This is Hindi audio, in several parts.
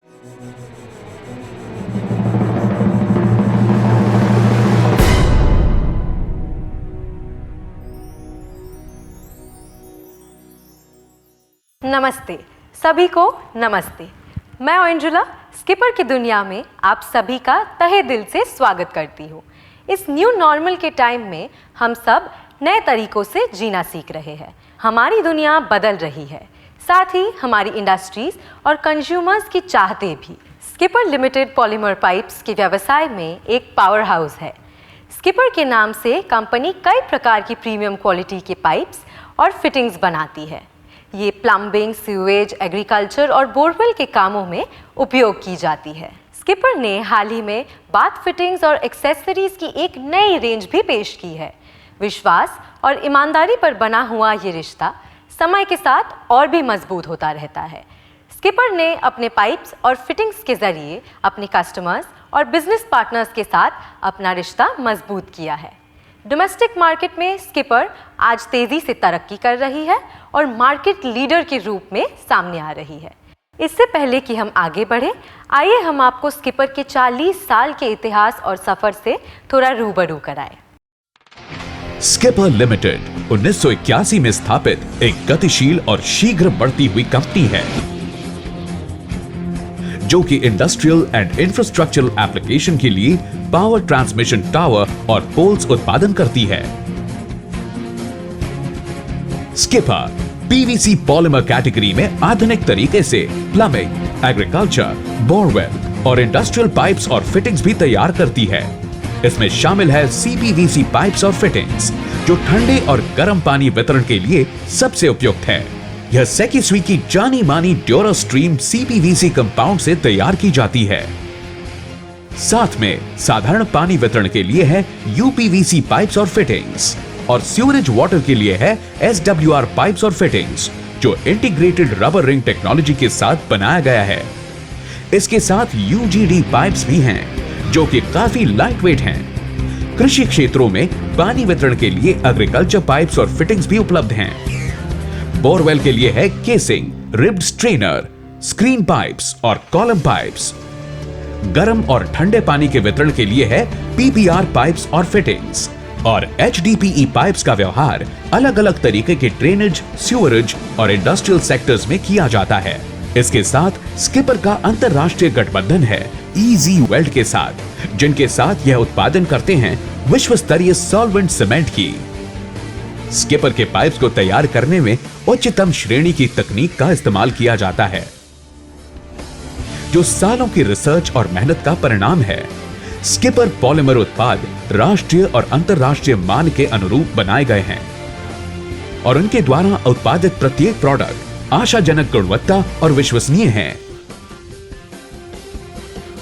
नमस्ते, सभी को नमस्ते। मैं अंजुला स्किपर की दुनिया में आप सभी का तहे दिल से स्वागत करती हूँ। इस न्यू नॉर्मल के टाइम में हम सब नए तरीकों से जीना सीख रहे हैं। हमारी दुनिया बदल रही है, साथ ही हमारी इंडस्ट्रीज और कंज्यूमर्स की चाहते भी। स्किपर लिमिटेड पॉलीमर पाइप्स के व्यवसाय में एक पावर हाउस है। स्किपर के नाम से कंपनी कई प्रकार की प्रीमियम क्वालिटी के पाइप्स और फिटिंग्स बनाती है। ये प्लम्बिंग, सीवेज, एग्रीकल्चर और बोरवेल के कामों में उपयोग की जाती है। स्किपर ने हाल ही में बाथ फिटिंग्स और एक्सेसरीज की एक नई रेंज भी पेश की है। विश्वास और ईमानदारी पर बना हुआ ये रिश्ता समय के साथ और भी मजबूत होता रहता है। स्किपर ने अपने पाइप्स और फिटिंग्स के जरिए अपने कस्टमर्स और बिजनेस पार्टनर्स के साथ अपना रिश्ता मजबूत किया है। डोमेस्टिक मार्केट में स्किपर आज तेजी से तरक्की कर रही है और मार्केट लीडर के रूप में सामने आ रही है। इससे पहले कि हम आगे बढ़े, आइए हम आपको स्किपर के 40 साल के इतिहास और सफर से थोड़ा रूबरू कराएं। स्किपर लिमिटेड 1981 में स्थापित एक गतिशील और शीघ्र बढ़ती हुई कंपनी है जो कि इंडस्ट्रियल एंड इंफ्रास्ट्रक्चरल एप्लीकेशन के लिए पावर ट्रांसमिशन टावर और पोल्स उत्पादन करती है। स्किपर पीवीसी पॉलीमर कैटेगरी में आधुनिक तरीके से प्लम्बिंग, एग्रीकल्चर, बोरवेल और इंडस्ट्रियल पाइप्स और फिटिंग्स भी तैयार करती है। इसमें शामिल है सीपीवीसी पाइप्स और फिटिंग्स जो ठंडे और गर्म पानी वितरण के लिए सबसे उपयुक्त है। यह सेकिसुई की जानी मानी ड्यूरास्ट्रीम सीपीवीसी कंपाउंड से तैयार की जाती है। साथ में साधारण पानी वितरण के लिए है यूपीवीसी पाइप्स और फिटिंग्स और सीवरेज वाटर के लिए है एसडब्ल्यूआर पाइप्स और फिटिंग्स जो इंटीग्रेटेड रबर रिंग टेक्नोलॉजी के साथ बनाया गया है। इसके साथ यूजीडी पाइप्स भी हैं जो कि काफी लाइटवेट हैं। कृषि क्षेत्रों में पानी वितरण के लिए एग्रीकल्चर पाइप्स और फिटिंग्स भी उपलब्ध हैं। बोरवेल के लिए है casing, ribbed strainer, screen pipes और कॉलम पाइप्स। गर्म और ठंडे पानी के वितरण के लिए है पीपीआर पाइप्स और फिटिंग्स और एचडीपीई पाइप्स का व्यवहार अलग अलग तरीके के ड्रेनेज, सीवरेज और इंडस्ट्रियल सेक्टर्स में किया जाता है। इसके साथ स्किपर का अंतरराष्ट्रीय गठबंधन है इजी वेल्ड के साथ, जिनके साथ यह उत्पादन करते हैं विश्व स्तरीय सॉल्वेंट सीमेंट की। स्किपर के पाइप्स को तैयार करने में उच्चतम श्रेणी की तकनीक का इस्तेमाल किया जाता है जो सालों की रिसर्च और मेहनत का परिणाम है। स्किपर पॉलीमर उत्पाद राष्ट्रीय और अंतरराष्ट्रीय मान के अनुरूप बनाए गए हैं और उनके द्वारा उत्पादित प्रत्येक प्रोडक्ट आशाजनक गुणवत्ता और विश्वसनीय है।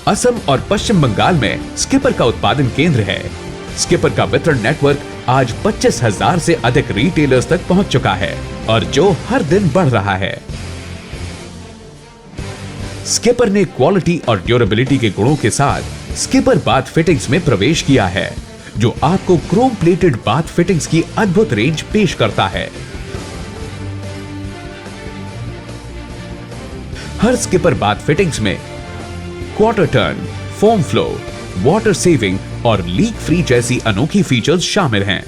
असम और पश्चिम बंगाल में स्किपर का उत्पादन केंद्र है। स्किपर का वितरण नेटवर्क आज 25,000 से अधिक रिटेलर्स तक पहुंच चुका है और जो हर दिन बढ़ रहा है। स्किपर ने क्वालिटी और ड्यूरेबिलिटी के गुणों के साथ स्किपर बाथ फिटिंग्स में प्रवेश किया है जो आपको क्रोम प्लेटेड बाथ फिटिंग्स की अद्भुत रेंज पेश करता है। हर स्किपर बाथ फिटिंग्स में quarter turn, foam flow, water saving और लीक फ्री जैसी अनोखी फीचर्स शामिल हैं।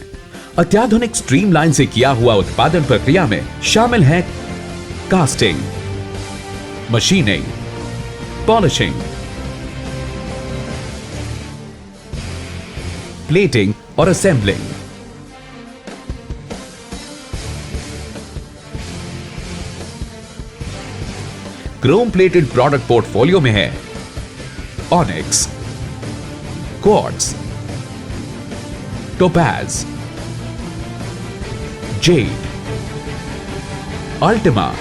अत्याधुनिक स्ट्रीमलाइन से किया हुआ उत्पादन प्रक्रिया में शामिल है कास्टिंग, मशीनिंग, पॉलिशिंग, प्लेटिंग और assembling. Chrome plated product portfolio में है onyx, quartz, topaz, jade, ultima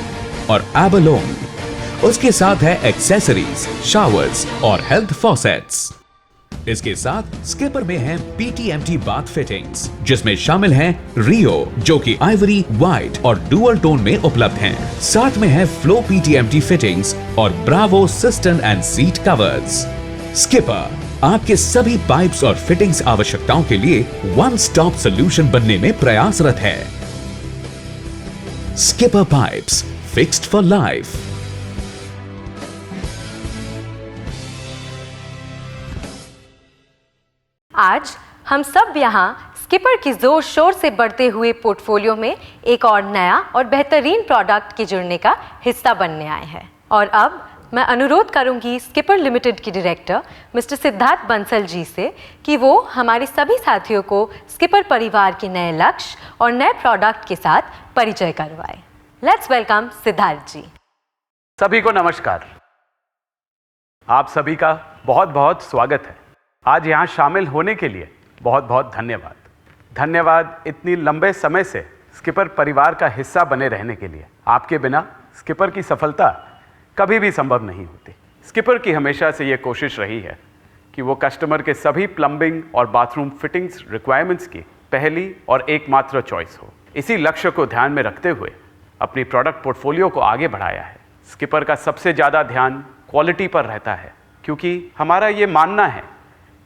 और एबलोन। उसके साथ है एक्सेसरीज, शावर्स और हेल्थ फॉसेट्स। इसके साथ स्किपर में है पीटीएमटी बाथ फिटिंग्स जिसमें शामिल हैं रियो जो कि आइवरी, व्हाइट और डुअल टोन में उपलब्ध हैं। साथ में है फ्लो पीटीएमटी फिटिंग्स और Bravo cistern and seat covers. Skipper आपके सभी पाइप्स और फिटिंग्स आवश्यकताओं के लिए वन स्टॉप सॉल्यूशन बनने में प्रयासरत है। Skipper pipes, fixed for life. हम सब यहाँ स्किपर की जोर शोर से बढ़ते हुए पोर्टफोलियो में एक और नया और बेहतरीन प्रोडक्ट के जुड़ने का हिस्सा बनने आए हैं। और अब मैं अनुरोध करूंगी स्किपर लिमिटेड के डायरेक्टर मिस्टर सिद्धार्थ बंसल जी से कि वो हमारे सभी साथियों को स्किपर परिवार के नए लक्ष्य और नए प्रोडक्ट के साथ परिचय करवाएं। लेट्स वेलकम सिद्धार्थ जी। सभी को नमस्कार। आप सभी का बहुत बहुत स्वागत है। आज यहाँ शामिल होने के लिए बहुत बहुत धन्यवाद। धन्यवाद इतनी लंबे समय से स्किपर परिवार का हिस्सा बने रहने के लिए। आपके बिना स्किपर की सफलता कभी भी संभव नहीं होती। स्किपर की हमेशा से ये कोशिश रही है कि वो कस्टमर के सभी प्लम्बिंग और बाथरूम फिटिंग्स रिक्वायरमेंट्स की पहली और एकमात्र चॉइस हो। इसी लक्ष्य को ध्यान में रखते हुए अपनी प्रोडक्ट पोर्टफोलियो को आगे बढ़ाया है। स्किपर का सबसे ज़्यादा ध्यान क्वालिटी पर रहता है, क्योंकि हमारा ये मानना है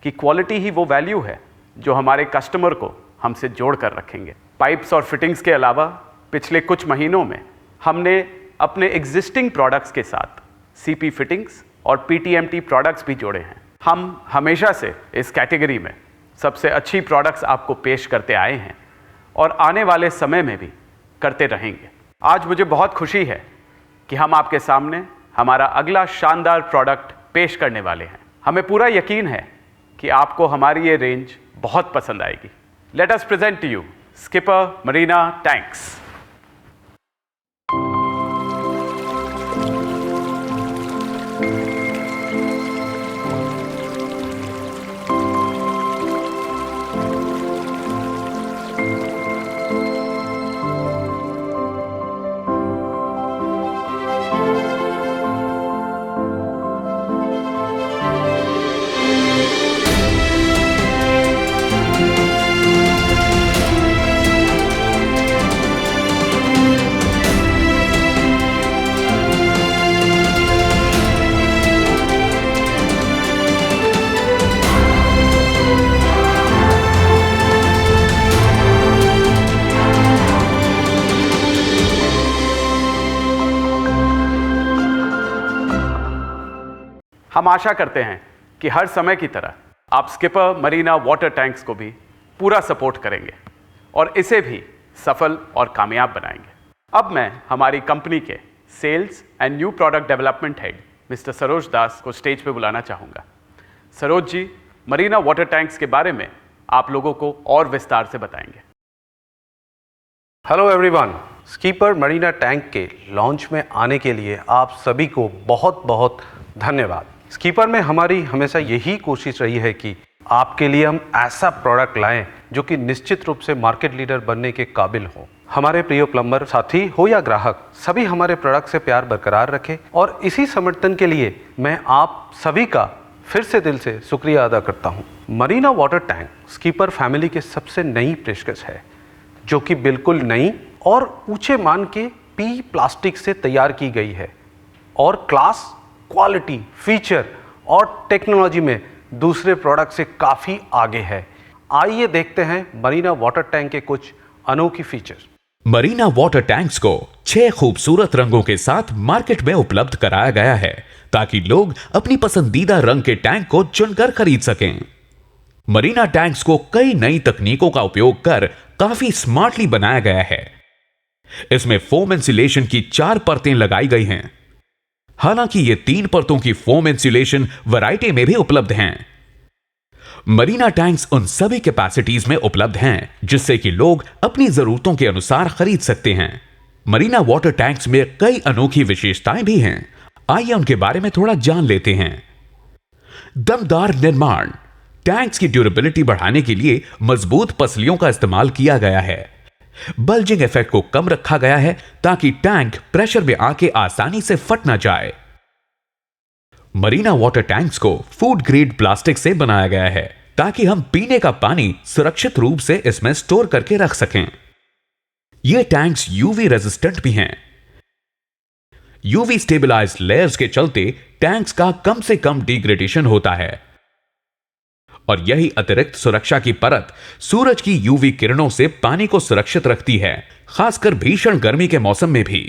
कि क्वालिटी ही वो वैल्यू है जो हमारे कस्टमर को हमसे जोड़ कर रखेंगे। पाइप्स और फिटिंग्स के अलावा पिछले कुछ महीनों में हमने अपने एग्जिस्टिंग प्रोडक्ट्स के साथ सीपी फिटिंग्स और पीटीएमटी प्रोडक्ट्स भी जोड़े हैं। हम हमेशा से इस कैटेगरी में सबसे अच्छी प्रोडक्ट्स आपको पेश करते आए हैं और आने वाले समय में भी करते रहेंगे। आज मुझे बहुत खुशी है कि हम आपके सामने हमारा अगला शानदार प्रोडक्ट पेश करने वाले हैं। हमें पूरा यकीन है कि आपको हमारी ये रेंज बहुत पसंद आएगी। Let us present to you skipper marina tanks. हम आशा करते हैं कि हर समय की तरह आप स्किपर मरीना वाटर टैंक्स को भी पूरा सपोर्ट करेंगे और इसे भी सफल और कामयाब बनाएंगे। अब मैं हमारी कंपनी के sales and new product development head mister Saroj Das को स्टेज पे बुलाना चाहूँगा। Saroj ji Marina water tanks के बारे में आप लोगों को और विस्तार से बताएंगे। Hello everyone, skipper Marina tank के लॉन्च में आने के लिए आप सभी को बहुत बहुत धन्यवाद। स्किपर में हमारी हमेशा यही कोशिश रही है कि आपके लिए हम ऐसा प्रोडक्ट लाएं जो कि निश्चित रूप से मार्केट लीडर बनने के काबिल हो। हमारे प्रिय प्लम्बर साथी हो या ग्राहक, सभी हमारे प्रोडक्ट से प्यार बरकरार रखें और इसी समर्थन के लिए मैं आप सभी का फिर से दिल से शुक्रिया अदा करता हूँ। Marina water tank skipper family के सबसे नई पेशकश है, जो कि बिल्कुल नई और ऊंचे मान के पी प्लास्टिक से तैयार की गई है और क्लास, क्वालिटी, फीचर और टेक्नोलॉजी में दूसरे प्रोडक्ट से काफ़ी आगे है। आइए देखते हैं मरीना वाटर टैंक के कुछ अनोखी फीचर। मरीना वाटर टैंक्स को 6 खूबसूरत रंगों के साथ मार्केट में उपलब्ध कराया गया है ताकि लोग अपनी पसंदीदा रंग के टैंक को चुनकर खरीद सकें। मरीना टैंक्स को कई नई तकनीकों का उपयोग कर काफी स्मार्टली बनाया गया है। इसमें फोम इंसुलेशन की 4 परतें लगाई गई हैं। हालांकि ये 3 परतों की फोम इंसुलेशन वैरायटी में भी उपलब्ध हैं। मरीना टैंक्स उन सभी कैपेसिटीज में उपलब्ध हैं जिससे कि लोग अपनी जरूरतों के अनुसार खरीद सकते हैं। मरीना वाटर टैंक्स में कई अनोखी विशेषताएं भी हैं। आइए उनके बारे में थोड़ा जान लेते हैं। दमदार निर्माण। टैंक्स की ड्यूरेबिलिटी बढ़ाने के लिए मजबूत पसलियों का इस्तेमाल किया गया है। बल्जिंग इफेक्ट को कम रखा गया है ताकि टैंक प्रेशर में आके आसानी से फट ना जाए। मरीना वाटर टैंक्स को फूड ग्रेड प्लास्टिक से बनाया गया है ताकि हम पीने का पानी सुरक्षित रूप से इसमें स्टोर करके रख सकें। ये टैंक्स यूवी रेजिस्टेंट भी हैं। यूवी स्टेबलाइज्ड लेयर्स के चलते टैंक्स का कम से कम डिग्रेडेशन होता है और यही अतिरिक्त सुरक्षा की परत सूरज की यूवी किरणों से पानी को सुरक्षित रखती है, खासकर भीषण गर्मी के मौसम में भी।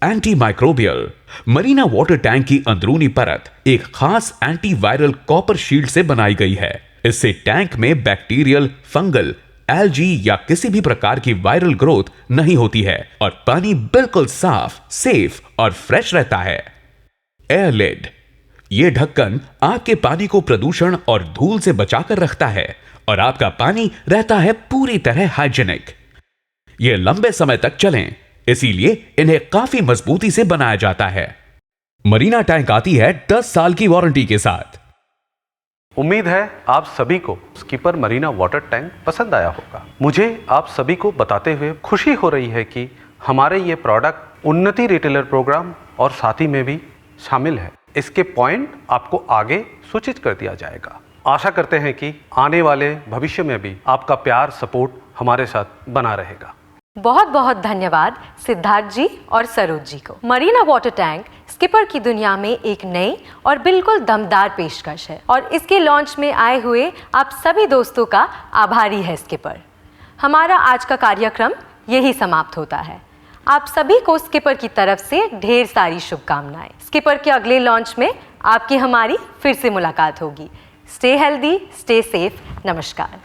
Anti microbial. Marina water tank की अंदरूनी परत एक खास एंटीवायरल कॉपर शील्ड से बनाई गई है। इससे टैंक में बैक्टीरियल, फंगल, एल्गी या किसी भी प्रकार की वायरल ग्रोथ नहीं होती है और पानी बिल्कुल साफ, सेफ और फ्रेश रहता है। Air lid. यह ढक्कन आपके पानी को प्रदूषण और धूल से बचाकर रखता है और आपका पानी रहता है पूरी तरह हाइजीनिक। ये लंबे समय तक चलें, इसीलिए इन्हें काफी मजबूती से बनाया जाता है। मरीना टैंक आती है 10 साल की वारंटी के साथ। उम्मीद है आप सभी को स्कीपर मरीना वाटर टैंक पसंद आया होगा। मुझे आप सभी को बताते हुए खुशी हो रही है कि हमारे ये प्रोडक्ट उन्नति रिटेलर प्रोग्राम और साथी में भी शामिल है। इसके पॉइंट आपको आगे सूचित कर दिया जाएगा। आशा करते हैं कि आने वाले भविष्य में भी आपका प्यार, सपोर्ट हमारे साथ बना रहेगा। बहुत बहुत धन्यवाद सिद्धार्थ जी और सरोज जी को। मरीना वाटर टैंक स्किपर की दुनिया में एक नई और बिल्कुल दमदार पेशकश है और इसके लॉन्च में आए हुए आप सभी दोस्तों का आभारी है स्किपर। हमारा आज का कार्यक्रम यही समाप्त होता है। आप सभी को स्किपर की तरफ से ढेर सारी शुभकामनाएं। स्किपर के अगले लॉन्च में आपकी हमारी फिर से मुलाकात होगी। Stay healthy, stay safe. नमस्कार।